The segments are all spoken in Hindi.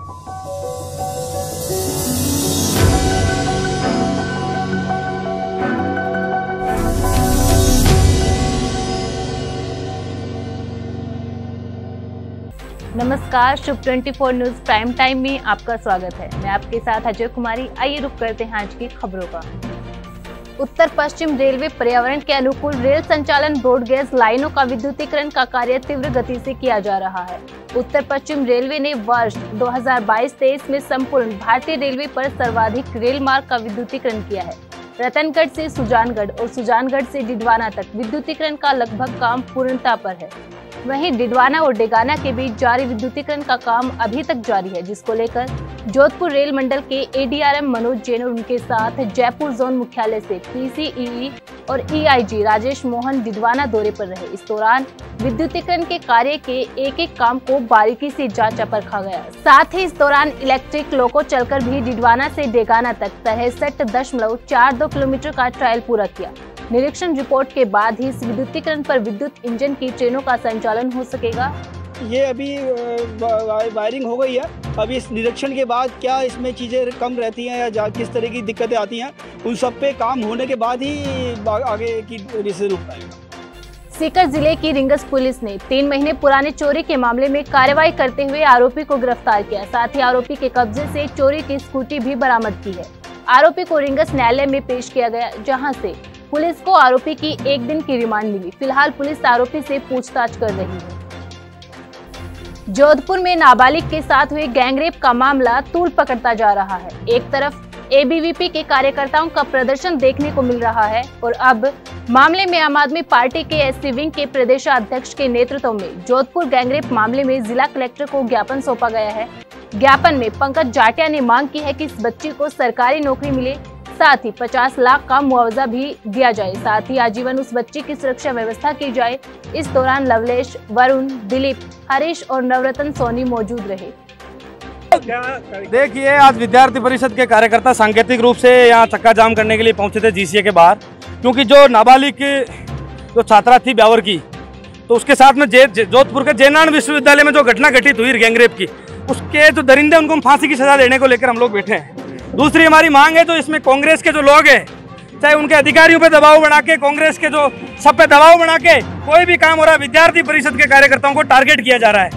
नमस्कार, शुभ 24 न्यूज प्राइम टाइम में आपका स्वागत है। मैं आपके साथ अजय कुमारी। आइए रुक करते हैं आज की खबरों का। उत्तर पश्चिम रेलवे पर्यावरण के अनुकूल रेल संचालन ब्रॉडगेज लाइनों का विद्युतीकरण का कार्य तीव्र गति से किया जा रहा है। उत्तर पश्चिम रेलवे ने वर्ष 2022-23 में संपूर्ण भारतीय रेलवे पर सर्वाधिक रेल मार्ग का विद्युतीकरण किया है। रतनगढ़ से सुजानगढ़ और सुजानगढ़ से डिडवाना तक विद्युतीकरण का लगभग काम पूर्णता पर है। वहीं डिडवाना और डेगाना के बीच जारी विद्युतीकरण का काम अभी तक जारी है, जिसको लेकर जोधपुर रेल मंडल के एडीआरएम मनोज जैन और उनके साथ जयपुर जोन मुख्यालय से पीसीई और ईआईजी राजेश मोहन डिडवाना दौरे पर रहे। इस दौरान विद्युतीकरण के कार्य के एक एक काम को बारीकी से जांचा परखा गया। साथ ही इस दौरान इलेक्ट्रिक लोको चलकर भी डिडवाना से डेगाना तक 63.42 किलोमीटर का ट्रायल पूरा किया। निरीक्षण रिपोर्ट के बाद ही इस विद्युतीकरण पर विद्युत इंजन की ट्रेनों का संचालन हो सकेगा। ये अभी वायरिंग हो गई है। अभी इस निरीक्षण के बाद क्या इसमें चीज़ें कम रहती हैं या किस तरह की दिक्कतें आती हैं, उन सब पे काम होने के बाद ही आगे की डिसीजन हो पाएगा। सीकर जिले की रिंगस पुलिस ने 3 महीने पुराने चोरी के मामले में कार्रवाई करते हुए आरोपी को गिरफ्तार किया। साथ ही आरोपी के कब्जे से चोरी की स्कूटी भी बरामद की है। आरोपी को रिंगस न्यायालय में पेश किया गया, जहाँ से पुलिस को आरोपी की 1 दिन की रिमांड मिली। फिलहाल पुलिस आरोपी से पूछताछ कर रही है। जोधपुर में नाबालिग के साथ हुए गैंगरेप का मामला तूल पकड़ता जा रहा है। एक तरफ एबीवीपी के कार्यकर्ताओं का प्रदर्शन देखने को मिल रहा है और अब मामले में आम आदमी पार्टी के एससी विंग के प्रदेशाध्यक्ष के नेतृत्व में जोधपुर गैंगरेप मामले में जिला कलेक्टर को ज्ञापन सौंपा गया है। ज्ञापन में पंकज जाटिया ने मांग की है कि इस बच्ची को सरकारी नौकरी मिले, साथ ही 50 लाख का मुआवजा भी दिया जाए। साथ ही आजीवन उस बच्ची की सुरक्षा व्यवस्था की जाए। इस दौरान लवलेश, वरुण, दिलीप, हरीश और नवरत्न सोनी मौजूद रहे। देखिए, आज विद्यार्थी परिषद के कार्यकर्ता सांकेतिक रूप से यहाँ चक्का जाम करने के लिए पहुंचे थे जीसीए के बाहर, क्योंकि जो नाबालिग जो छात्रा थी ब्यावर की, तो उसके साथ में जोधपुर के जैनान विश्वविद्यालय में जो घटना घटित हुई गैंगरेप की, उसके जो दरिंदे उनको फांसी की सजा देने को लेकर हम लोग बैठे हैं। दूसरी हमारी मांग है, जो इसमें कांग्रेस के जो लोग हैं, चाहे उनके अधिकारियों पे दबाव बना के, कांग्रेस के जो सब पे दबाव बना के कोई भी काम हो रहा है, विद्यार्थी परिषद के कार्यकर्ताओं को टारगेट किया जा रहा है।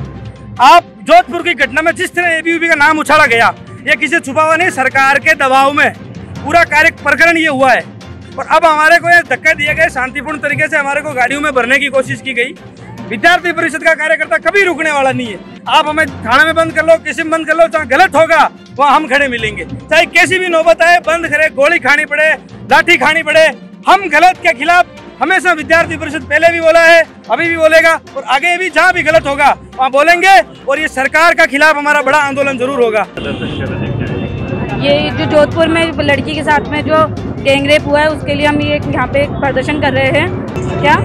आप जोधपुर की घटना में जिस तरह एबीवीपी का नाम उछाला गया, ये किसी छुपा हुआ नहीं, सरकार के दबाव में पूरा कार्य प्रकरण ये हुआ है। और अब हमारे को ये धक्के दिए गए, शांतिपूर्ण तरीके से हमारे को गाड़ियों में भरने की कोशिश की गई। विद्यार्थी परिषद का कार्यकर्ता कभी रुकने वाला नहीं है। आप हमें थाने में बंद कर लो, किसी में बंद कर लो, जहाँ गलत होगा वहाँ हम खड़े मिलेंगे। चाहे कैसी भी नौबत आए, बंद करे, गोली खानी पड़े, लाठी खानी पड़े, हम गलत के खिलाफ हमेशा विद्यार्थी परिषद पहले भी बोला है, अभी भी बोलेगा और आगे भी जहाँ भी गलत होगा वहाँ बोलेंगे। और ये सरकार का खिलाफ हमारा बड़ा आंदोलन जरूर होगा। ये जो जोधपुर में लड़की के साथ में जो गैंगरेप हुआ है, उसके लिए हम ये यहाँ पे प्रदर्शन कर रहे हैं। क्या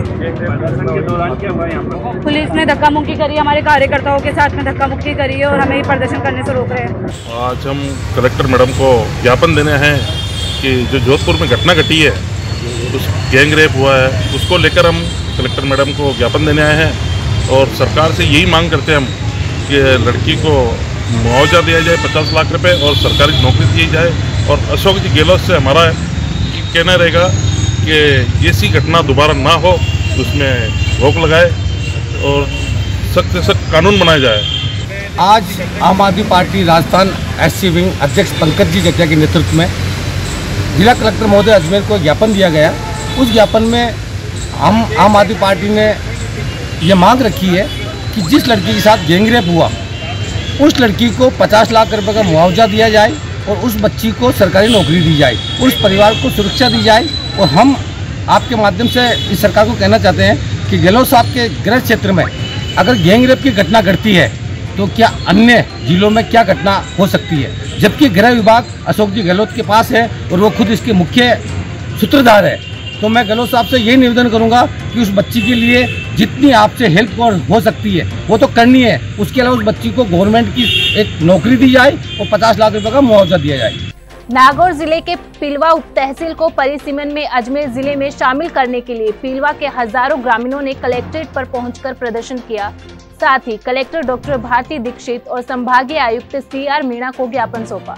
पुलिस ने धक्का मुक्की करी, हमारे कार्यकर्ताओं के साथ में धक्का मुक्की करी है और हमें प्रदर्शन करने से रोक रहे हैं। आज हम कलेक्टर मैडम को ज्ञापन देने हैं कि जो जोधपुर में घटना घटी है, उस गैंगरेप हुआ है, उसको लेकर हम कलेक्टर मैडम को ज्ञापन देने आए हैं। और सरकार से यही मांग करते हैं हम कि लड़की को मुआवजा दिया जाए 50 लाख रुपए और सरकारी नौकरी दी जाए। और अशोक जी गहलोत से हमारा कहना रहेगा कि ऐसी घटना दोबारा ना हो, उसमें रोक लगाए और सख्त से सख्त कानून बनाया जाए। आज आम आदमी पार्टी राजस्थान एससी विंग अध्यक्ष पंकज जी जाटिया के नेतृत्व में जिला कलेक्टर महोदय अजमेर को ज्ञापन दिया गया। उस ज्ञापन में हम आम आदमी पार्टी ने ये मांग रखी है कि जिस लड़की के साथ गैंगरेप हुआ, उस लड़की को 50 लाख रुपए का मुआवजा दिया जाए और उस बच्ची को सरकारी नौकरी दी जाए, उस परिवार को सुरक्षा दी जाए। और हम आपके माध्यम से इस सरकार को कहना चाहते हैं कि गहलोत साहब के गृह क्षेत्र में अगर गैंगरेप की घटना घटती है, तो क्या अन्य जिलों में क्या घटना हो सकती है, जबकि गृह विभाग अशोक जी गहलोत के पास है और वो खुद इसके मुख्य सूत्रधार है। तो मैं गहलोत साहब से यही निवेदन करूंगा कि उस बच्ची के लिए जितनी आपसे हेल्प हो सकती है वो तो करनी है। उसके अलावा उस बच्ची को गवर्नमेंट की एक नौकरी दी जाए और 50 लाख रुपए का मुआवजा दिया जाए। नागौर जिले के पिलवा उप तहसील को परिसीमन में अजमेर जिले में शामिल करने के लिए पिलवा के हजारों ग्रामीणों ने कलेक्ट्रेट पर पहुंचकर प्रदर्शन किया। साथ ही कलेक्टर डॉक्टर भारती दीक्षित और संभागीय आयुक्त CR मीणा को ज्ञापन सौंपा।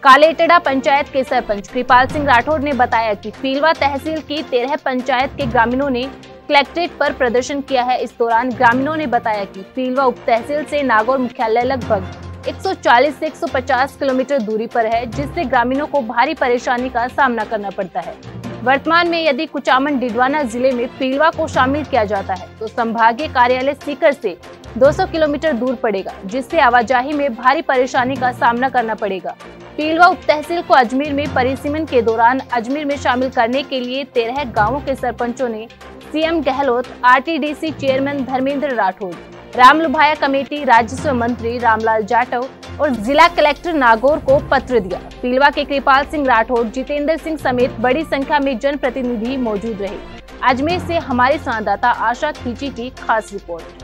कालेटड़ा पंचायत के सरपंच कृपाल सिंह राठौड़ ने बताया कि पीलवा तहसील की 13 पंचायत के ग्रामीणों ने कलेक्ट्रेट पर प्रदर्शन किया है। इस दौरान ग्रामीणों ने बताया कि पीलवा उप तहसील से नागौर मुख्यालय लगभग 140 से 150 किलोमीटर दूरी पर है, जिससे ग्रामीणों को भारी परेशानी का सामना करना पड़ता है। वर्तमान में यदि कुचामन डिडवाना जिले में पीलवा को शामिल किया जाता है तो संभागीय कार्यालय सीकर से 200 किलोमीटर दूर पड़ेगा, जिससे आवाजाही में भारी परेशानी का सामना करना पड़ेगा। पीलवा उप तहसील को अजमेर में परिसीमन के दौरान अजमेर में शामिल करने के लिए 13 गाँवों के सरपंचों ने CM Gehlot, RTDC chairman Dharmendra Rathore, Ramlubhaya committee, राजस्व मंत्री रामलाल जाटव और जिला कलेक्टर नागौर को पत्र दिया। पीलवा के कृपाल सिंह राठौड़, जितेंद्र सिंह समेत बड़ी संख्या में जनप्रतिनिधि मौजूद रहे। अजमेर से हमारे संवाददाता आशा खींची की खास रिपोर्ट।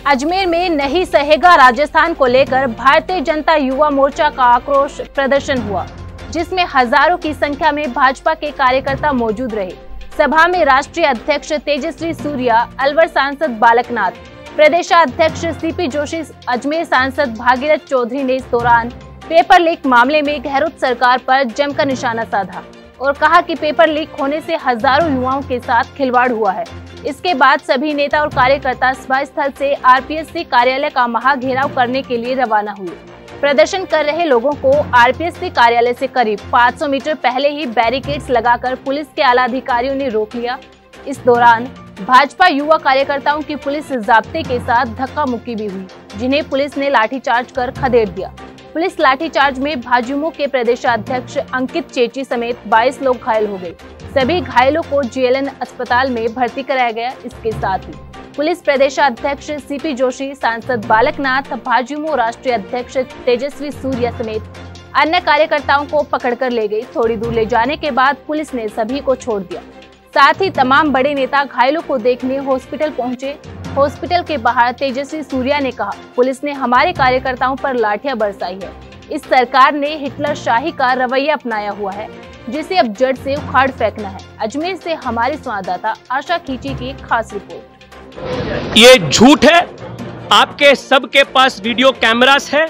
अजमेर में नहीं सहेगा राजस्थान को लेकर भारतीय जनता युवा मोर्चा का आक्रोश प्रदर्शन हुआ, जिसमें हजारों की संख्या में भाजपा के कार्यकर्ता मौजूद रहे। सभा में राष्ट्रीय अध्यक्ष तेजस्वी सूर्या, अलवर सांसद बालकनाथ, प्रदेशाध्यक्ष CP जोशी, अजमेर सांसद भागीरथ चौधरी ने इस दौरान पेपर लीक मामले में गहलोत सरकार पर जमकर निशाना साधा और कहा कि पेपर लीक होने से हजारों युवाओं के साथ खिलवाड़ हुआ है। इसके बाद सभी नेता और कार्यकर्ता सभा स्थल से RPSC कार्यालय का महाघेराव करने के लिए रवाना हुए। प्रदर्शन कर रहे लोगों को RPSC कार्यालय से करीब 500 मीटर पहले ही बैरिकेड्स लगाकर पुलिस के आला अधिकारियों ने रोक लिया। इस दौरान भाजपा युवा कार्यकर्ताओं की पुलिस जाब्ते के साथ धक्का मुक्की भी हुई, जिन्हें पुलिस ने लाठीचार्ज कर खदेड़ दिया। पुलिस लाठीचार्ज में भाजयुमो के प्रदेशाध्यक्ष अंकित चेची समेत 22 लोग घायल हो गए। सभी घायलों को GLN अस्पताल में भर्ती कराया गया। इसके साथ ही पुलिस प्रदेशाध्यक्ष CP जोशी, सांसद बालकनाथ, भाजयुमो राष्ट्रीय अध्यक्ष तेजस्वी सूर्या समेत अन्य कार्यकर्ताओं को पकड़कर ले गई। थोड़ी दूर ले जाने के बाद पुलिस ने सभी को छोड़ दिया। साथ ही तमाम बड़े नेता घायलों को देखने हॉस्पिटल पहुंचे। हॉस्पिटल के बाहर तेजस्वी सूर्या ने कहा, पुलिस ने हमारे कार्यकर्ताओं पर लाठियां बरसाई है। इस सरकार ने हिटलर शाही का रवैया अपनाया हुआ है, जिसे अब जड़ से उखाड़ फेंकना है। अजमेर से हमारे संवाददाता आशा खींची की खास रिपोर्ट। ये झूठ है, आपके सबके पास वीडियो कैमरास है।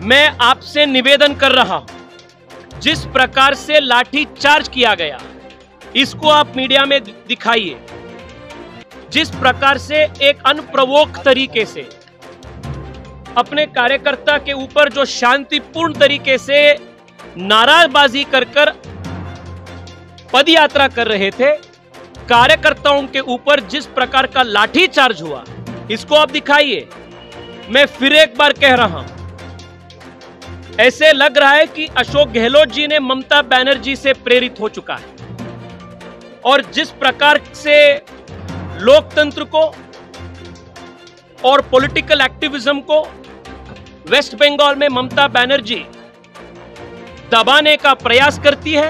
मैं आपसे निवेदन कर रहा हूं, जिस प्रकार से लाठी चार्ज किया गया इसको आप मीडिया में दिखाइए। जिस प्रकार से एक अनप्रवोक तरीके से अपने कार्यकर्ता के ऊपर जो शांतिपूर्ण तरीके से नाराजबाजी कर पद यात्रा कर रहे थे, कार्यकर्ताओं के ऊपर जिस प्रकार का लाठी चार्ज हुआ, इसको आप दिखाइए। मैं फिर एक बार कह रहा हूं, ऐसे लग रहा है कि अशोक गहलोत जी ने ममता बनर्जी से प्रेरित हो चुका है और जिस प्रकार से लोकतंत्र को और पॉलिटिकल एक्टिविज्म को वेस्ट बंगाल में ममता बनर्जी दबाने का प्रयास करती है,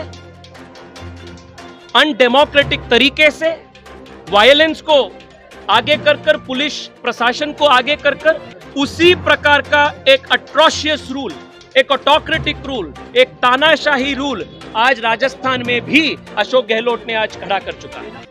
अनडेमोक्रेटिक तरीके से वायलेंस को आगे कर पुलिस प्रशासन को आगे कर उसी प्रकार का एक अट्रोशियस रूल, एक ऑटोक्रेटिक रूल, एक तानाशाही रूल आज राजस्थान में भी अशोक गहलोत ने आज खड़ा कर चुका है।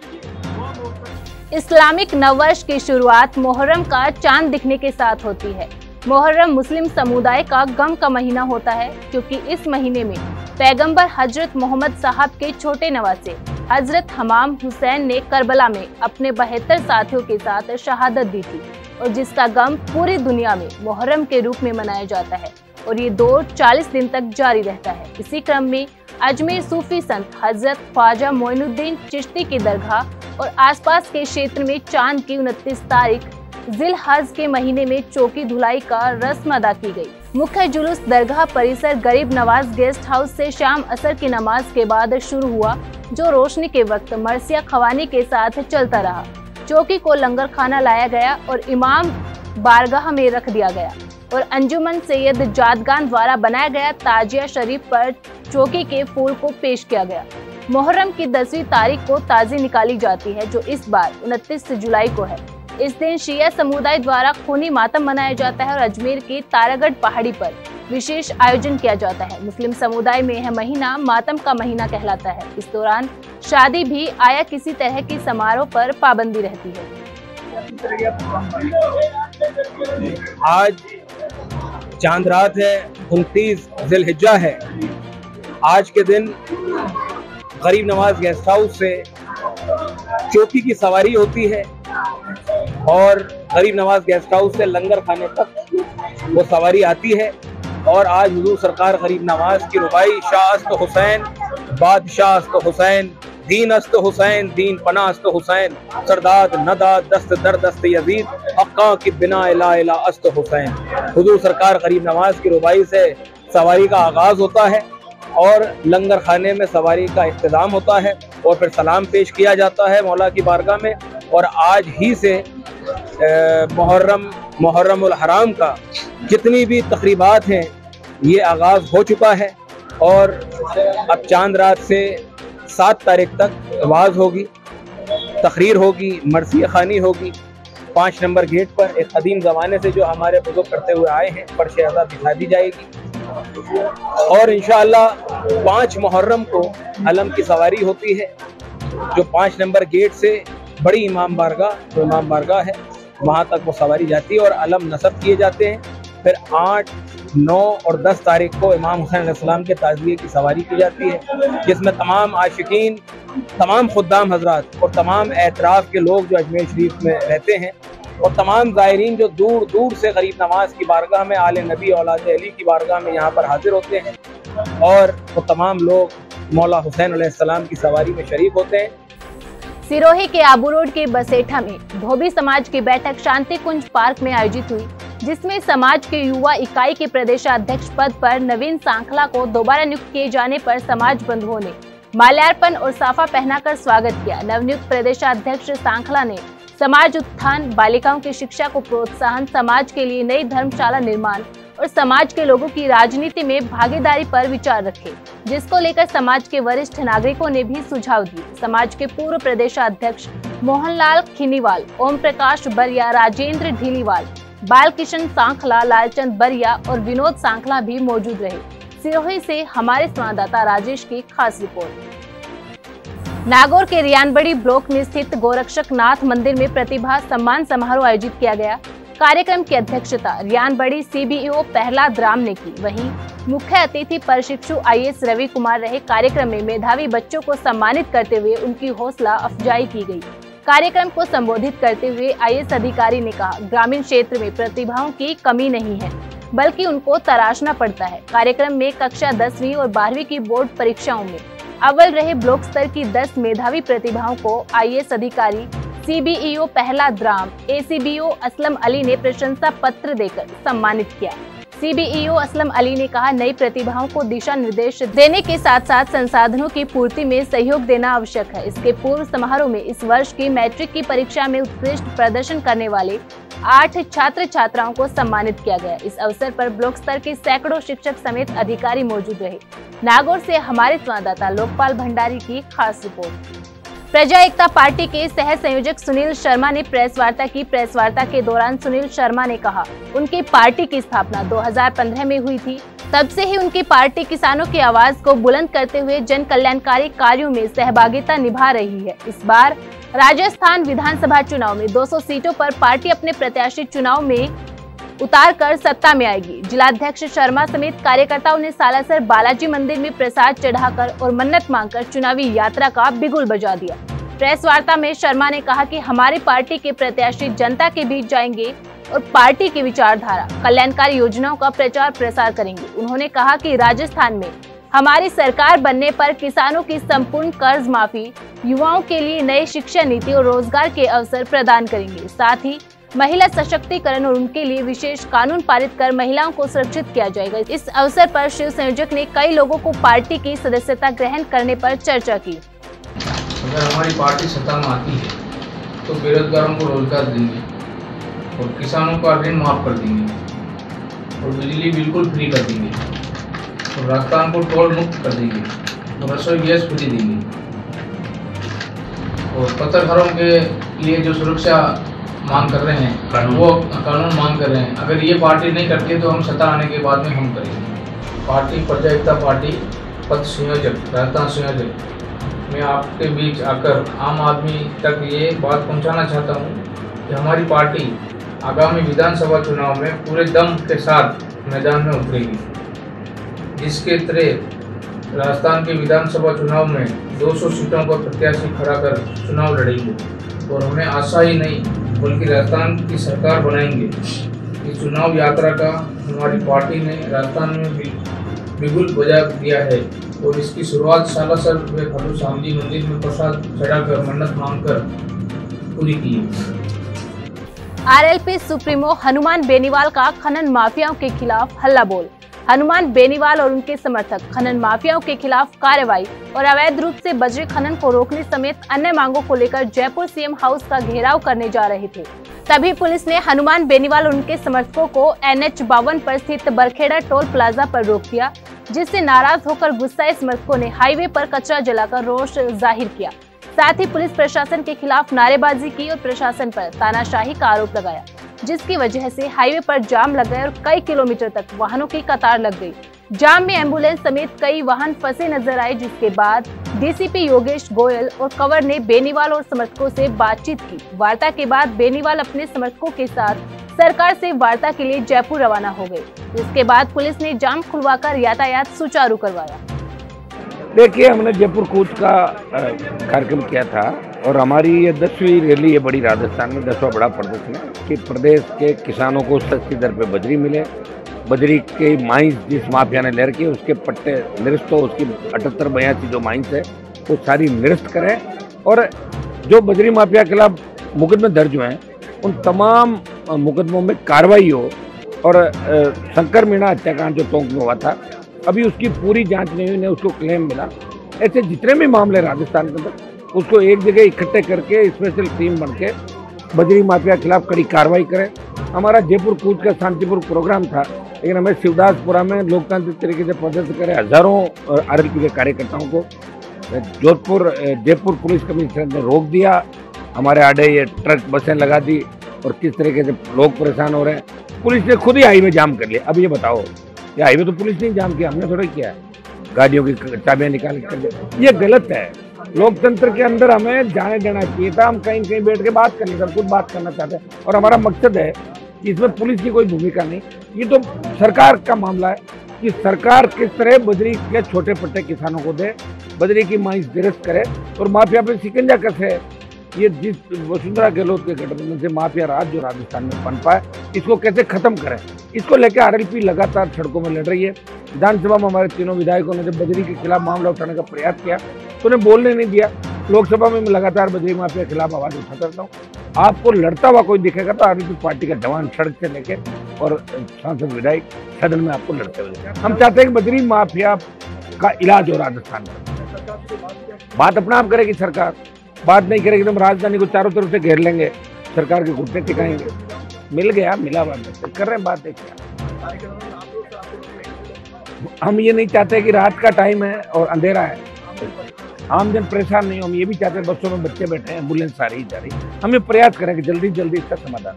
इस्लामिक नववर्ष की शुरुआत मुहर्रम का चांद दिखने के साथ होती है। मुहर्रम मुस्लिम समुदाय का गम का महीना होता है, क्योंकि इस महीने में पैगंबर हजरत मोहम्मद साहब के छोटे नवासे हजरत हमाम हुसैन ने करबला में अपने 72 साथियों के साथ शहादत दी थी, और जिसका गम पूरी दुनिया में मुहर्रम के रूप में मनाया जाता है और ये दौर 40 दिन तक जारी रहता है। इसी क्रम में अजमेर सूफी संत हजरत ख्वाजा मोइनुद्दीन चिश्ती की दरगाह और आसपास के क्षेत्र में चांद की 29 तारीख जिल-हज के महीने में चौकी धुलाई का रस्म अदा की गई। मुख्य जुलूस दरगाह परिसर गरीब नवाज गेस्ट हाउस से शाम असर की नमाज के बाद शुरू हुआ, जो रोशनी के वक्त मरसिया खवानी के साथ चलता रहा। चौकी को लंगर खाना लाया गया और इमाम बारगाह में रख दिया गया और अंजुमन सैयद जादगान द्वारा बनाया गया ताजिया शरीफ पर चौकी के फूल को पेश किया गया। मुहर्रम की 10वीं तारीख को ताज़ी निकाली जाती है, जो इस बार 29 जुलाई को है। इस दिन शिया समुदाय द्वारा खूनी मातम मनाया जाता है और अजमेर की तारागढ़ पहाड़ी पर विशेष आयोजन किया जाता है। मुस्लिम समुदाय में यह महीना मातम का महीना कहलाता है। इस दौरान शादी भी आया किसी तरह की समारोह पर पाबंदी रहती है। किस तरह के प्रोग्राम? आज चांद रात है, 29 ज़िलहिज्जा है। आज के दिन गरीब नवाज गेस्ट हाउस से चौकी की सवारी होती है और गरीब नवाज गेस्ट हाउस से लंगर खाने तक वो सवारी आती है। और आज हुजूर सरकार गरीब नवाज की रुबाई शाह अस्त हुसैन, बादशाह अस्त हुसैन, दीन अस्त हुसैन, दीन पना अस्त हुसैन, सरदाद नदाद दस्त दर दस्त यजीद, हक्का की बिना इला इला अस्त हुसैन। हुजूर सरकार गरीब नवाज की रुबाई से सवारी का आगाज़ होता है और लंगर खाने में सवारी का इख्तिताम होता है और फिर सलाम पेश किया जाता है मौला की बारगाह में। और आज ही से मुहर्रमुल हराम का जितनी भी तकरीबात हैं ये आगाज़ हो चुका है और अब चांद रात से 7 तारीख तक आवाज़ होगी, तकरीर होगी, मरसिया खानी होगी। 5 नंबर गेट पर एक कदीम ज़माने से जो हमारे बुजुर्ग करते हुए आए हैं पर्चे अज़ा दिखा दी जाएगी और इंशाअल्लाह 5 मुहर्रम को अलम की सवारी होती है जो 5 नंबर गेट से बड़ी इमाम बारगाह है वहाँ तक वो सवारी जाती है और अलम नस्ब किए जाते हैं। फिर 8, 9 और 10 तारीख को इमाम हुसैन अलैहिस्सलाम के ताज़िये की सवारी की जाती है जिसमें तमाम आशिकीन, तमाम खुद्दाम हजरात और तमाम एतराफ़ के लोग जो अजमेर शरीफ में रहते हैं और तमाम ज़ायरीन जो दूर दूर से गरीब नवाज की बारगाह में, आले नबी औलाद अली की बारगाह में यहाँ पर हाजिर होते हैं और वो तमाम लोग मौला हुसैन अलैहिस्सलाम की सवारी में शरीक होते हैं। सिरोही के आबू रोड के बसेठा में धोबी समाज की बैठक शांति कुंज पार्क में आयोजित हुई, जिसमें समाज के युवा इकाई के प्रदेशाध्यक्ष पद पर नवीन सांखला को दोबारा नियुक्त किए जाने पर समाज बंधुओं ने माल्यार्पण और साफा पहनाकर स्वागत किया। नवनियुक्त प्रदेशाध्यक्ष सांखला ने समाज उत्थान, बालिकाओं की शिक्षा को प्रोत्साहन, समाज के लिए नई धर्मशाला निर्माण और समाज के लोगों की राजनीति में भागीदारी पर विचार रखे, जिसको लेकर समाज के वरिष्ठ नागरिकों ने भी सुझाव दिए। समाज के पूर्व प्रदेशाध्यक्ष मोहनलाल खिनीवाल, ओम प्रकाश बरिया, राजेंद्र ढीलीवाल, बालकिशन सांखला, लालचंद बरिया और विनोद सांखला भी मौजूद रहे। सिरोही से हमारे संवाददाता राजेश की खास रिपोर्ट। नागौर के रियानबड़ी ब्लॉक में स्थित गोरक्षक नाथ मंदिर में प्रतिभा सम्मान समारोह आयोजित किया गया। कार्यक्रम की अध्यक्षता रियानबड़ी CBO प्रहलाद द्राम ने की। वहीं मुख्य अतिथि प्रशिक्षु IAS रवि कुमार रहे। कार्यक्रम में मेधावी बच्चों को सम्मानित करते हुए उनकी हौसला अफजाई की गई। कार्यक्रम को संबोधित करते हुए IAS अधिकारी ने कहा, ग्रामीण क्षेत्र में प्रतिभाओं की कमी नहीं है बल्कि उनको तराशना पड़ता है। कार्यक्रम में कक्षा 10वीं और 12वीं की बोर्ड परीक्षाओं में अव्वल रहे ब्लॉक स्तर की 10 मेधावी प्रतिभाओं को IAS अधिकारी CBO Prahlad dram, ACBO Aslam Ali ने प्रशंसा पत्र देकर सम्मानित किया। CBO असलम अली ने कहा, नई प्रतिभाओं को दिशा निर्देश देने के साथ साथ संसाधनों की पूर्ति में सहयोग देना आवश्यक है। इसके पूर्व समारोह में इस वर्ष की मैट्रिक की परीक्षा में उत्कृष्ट प्रदर्शन करने वाले 8 छात्र छात्राओं को सम्मानित किया गया। इस अवसर पर ब्लॉक स्तर के सैकड़ों शिक्षक समेत अधिकारी मौजूद रहे। नागौर से हमारे संवाददाता लोकपाल भंडारी की खास रिपोर्ट। प्रजा एकता पार्टी के सह संयोजक सुनील शर्मा ने प्रेस वार्ता की। प्रेस वार्ता के दौरान सुनील शर्मा ने कहा, उनकी पार्टी की स्थापना 2015 में हुई थी। तब से ही उनकी पार्टी किसानों की आवाज को बुलंद करते हुए जन कल्याणकारी कार्यों में सहभागिता निभा रही है। इस बार राजस्थान विधानसभा चुनाव में 200 सीटों पर पार्टी अपने प्रत्याशी चुनाव में उतार कर सत्ता में आएगी। जिलाध्यक्ष शर्मा समेत कार्यकर्ताओं ने सालासर बालाजी मंदिर में प्रसाद चढ़ाकर और मन्नत मांगकर चुनावी यात्रा का बिगुल बजा दिया। प्रेस वार्ता में शर्मा ने कहा कि हमारी पार्टी के प्रत्याशी जनता के बीच जाएंगे और पार्टी की विचारधारा, कल्याणकारी योजनाओं का प्रचार प्रसार करेंगे। उन्होंने कहा कि राजस्थान में हमारी सरकार बनने पर किसानों की संपूर्ण कर्ज माफी, युवाओं के लिए नई शिक्षा नीति और रोजगार के अवसर प्रदान करेंगे। साथ ही महिला सशक्तिकरण और उनके लिए विशेष कानून पारित कर महिलाओं को सुरक्षित किया जाएगा। इस अवसर पर शिव संयोजक ने कई लोगों को पार्टी की सदस्यता ग्रहण करने पर चर्चा की। अगर हमारी पार्टी सत्ता में आती है तो बेरोजगारों को रोजगार देंगे और किसानों का ऋण माफ कर देंगे और बिजली बिल्कुल फ्री कर देंगे और राजस्थान को टोल मुक्त कर देंगे और रसोई गैस फ्री देंगे और पत्रकारों के लिए जो सुरक्षा मांग कर रहे हैं वो कानून मांग कर रहे हैं। अगर ये पार्टी नहीं करती तो हम सत्ता आने के बाद में हम करेंगे। पार्टी प्रजा एकता पार्टी पद संयोजक, राजस्थान संयोजक मैं आपके बीच आकर आम आदमी तक ये बात पहुंचाना चाहता हूं कि हमारी पार्टी आगामी विधानसभा चुनाव में पूरे दम के साथ मैदान में उतरेगी, जिसके तहत राजस्थान के विधानसभा चुनाव में 200 सीटों पर प्रत्याशी खड़ा कर चुनाव लड़ेंगे और हमें आशा ही नहीं बल्कि राजस्थान की सरकार बनाएंगे। इस चुनाव यात्रा का हमारी पार्टी ने राजस्थान में बिगुल बजा दिया है और इसकी शुरुआत सालासर व खाटू श्याम जी मंदिर में प्रसाद चढ़ाकर मन्नत मांगकर पूरी की। आरएलपी सुप्रीमो हनुमान बेनीवाल का खनन माफियाओं के खिलाफ हल्ला बोल। हनुमान बेनीवाल और उनके समर्थक खनन माफियाओं के खिलाफ कार्रवाई और अवैध रूप से बजरी खनन को रोकने समेत अन्य मांगों को लेकर जयपुर सीएम हाउस का घेराव करने जा रहे थे। तभी पुलिस ने हनुमान बेनीवाल और उनके समर्थकों को NH52 पर स्थित बरखेड़ा टोल प्लाजा पर रोक दिया, जिससे नाराज होकर गुस्साए समर्थकों ने हाईवे पर कचरा जलाकर रोष जाहिर किया। साथ ही पुलिस प्रशासन के खिलाफ नारेबाजी की और प्रशासन पर तानाशाही का आरोप लगाया, जिसकी वजह से हाईवे पर जाम लग गए और कई किलोमीटर तक वाहनों की कतार लग गई। जाम में एम्बुलेंस समेत कई वाहन फंसे नजर आए, जिसके बाद डीसीपी योगेश गोयल और कंवर ने बेनीवाल और समर्थकों से बातचीत की। वार्ता के बाद बेनीवाल अपने समर्थकों के साथ सरकार से वार्ता के लिए जयपुर रवाना हो गए। इसके बाद पुलिस ने जाम खुलवाकर यातायात सुचारू करवाया। देखिए, हमने जयपुर कूच का कार्यक्रम किया था और हमारी ये 10वीं रैली है बड़ी राजस्थान में, 10वां बड़ा प्रदर्शन है कि प्रदेश के किसानों को सस्ती दर पे बजरी मिले। बजरी के माइंस जिस माफिया ने ले रखी है उसके पट्टे निरस्त हो, उसकी 78-82 जो माइंस है वो सारी निरस्त करें और जो बजरी माफिया के खिलाफ मुकदमे दर्ज हुए हैं उन तमाम मुकदमों में कार्रवाई हो। और शंकर मीणा हत्याकांड जो टोंक में हुआ था, अभी उसकी पूरी जांच नहीं हुई, ने उसको क्लेम मिला। ऐसे जितने भी मामले राजस्थान के अंदर उसको एक जगह इकट्ठे करके स्पेशल टीम बनके बजरी माफिया के खिलाफ कड़ी कार्रवाई करें। हमारा जयपुर कूच का शांतिपूर्ण प्रोग्राम था, लेकिन हमें शिवदासपुरा में लोकतांत्रिक तरीके से प्रदर्शन करें हजारों आरएलपी के कार्यकर्ताओं को जयपुर पुलिस कमिश्नर ने रोक दिया। हमारे आड़े ये ट्रक बसें लगा दी और किस तरीके से लोग परेशान हो रहे हैं। पुलिस ने खुद ही हाईवे जाम कर लिया। अब ये बताओ, ये हाईवे तो पुलिस ने जाम किया, हमने थोड़ा किया है। गाड़ियों की चाबियां निकाल कर, ये गलत है। लोकतंत्र के अंदर हमें जाने देना चाहिए था। हम कहीं कहीं बैठ के बात कर लेते, खुद बात करना चाहते हैं और हमारा मकसद है कि इसमें पुलिस की कोई भूमिका नहीं। ये तो सरकार का मामला है कि सरकार किस तरह बजरी के छोटे पट्टे किसानों को दे, बजरी की माइंस गिरफ्त करे और माफिया पे शिकंजा कसे। ये जिस वसुंधरा गहलोत के गठबंधन से माफिया राज जो राजस्थान में पनपा है, इसको कैसे खत्म करें, इसको लेकर आरएलपी लगातार सड़कों में लड़ रही है। विधानसभा में हमारे तीनों विधायकों ने जब बजरी के खिलाफ मामला उठाने का प्रयास किया तो उन्हें बोलने नहीं दिया। लोकसभा में मैं लगातार बजरी माफिया के खिलाफ आवाज उठाता रहता हूँ। आपको लड़ता हुआ कोई दिखेगा तो आरएलपी पार्टी का जवान सड़क से लेके और सांसद विधायक सदन में आपको लड़ते हुए। हम चाहते हैं कि बजरी माफिया का इलाज हो राजस्थान में। बात अपना आप करेगी सरकार, बात नहीं करेगी तो हम राजधानी को चारों तरफ से घेर लेंगे, सरकार के घुटने टिकाएंगे। मिल गया, मिला बात कर रहे हैं, बात देखिए। हम ये नहीं चाहते कि रात का टाइम है और अंधेरा है, आम जन परेशान नहीं हो। हम ये भी चाहते हैं, बच्चों में बच्चे बैठे हैं, एम्बुलेंस आ रही जा रही। हम ये प्रयास करें कि जल्दी जल्दी इसका समाधान।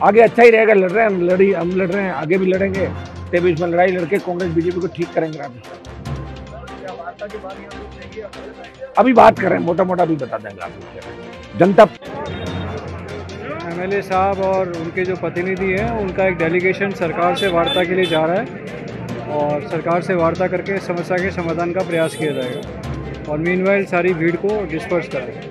आगे अच्छा ही रहेगा, लड़ रहे हैं, हम लड़ रहे हैं, आगे भी लड़ेंगे। तब इसमें लड़ाई लड़के कांग्रेस बीजेपी को ठीक करेंगे राजस्थान। अभी बात कर रहे हैं, मोटा मोटा भी बता देंगे आपको। जनता एमएलए साहब और उनके जो प्रतिनिधि हैं उनका एक डेलीगेशन सरकार से वार्ता के लिए जा रहा है और सरकार से वार्ता करके समस्या के समाधान का प्रयास किया जाएगा और मीनवाइल सारी भीड़ को डिस्पर्स करेंगे।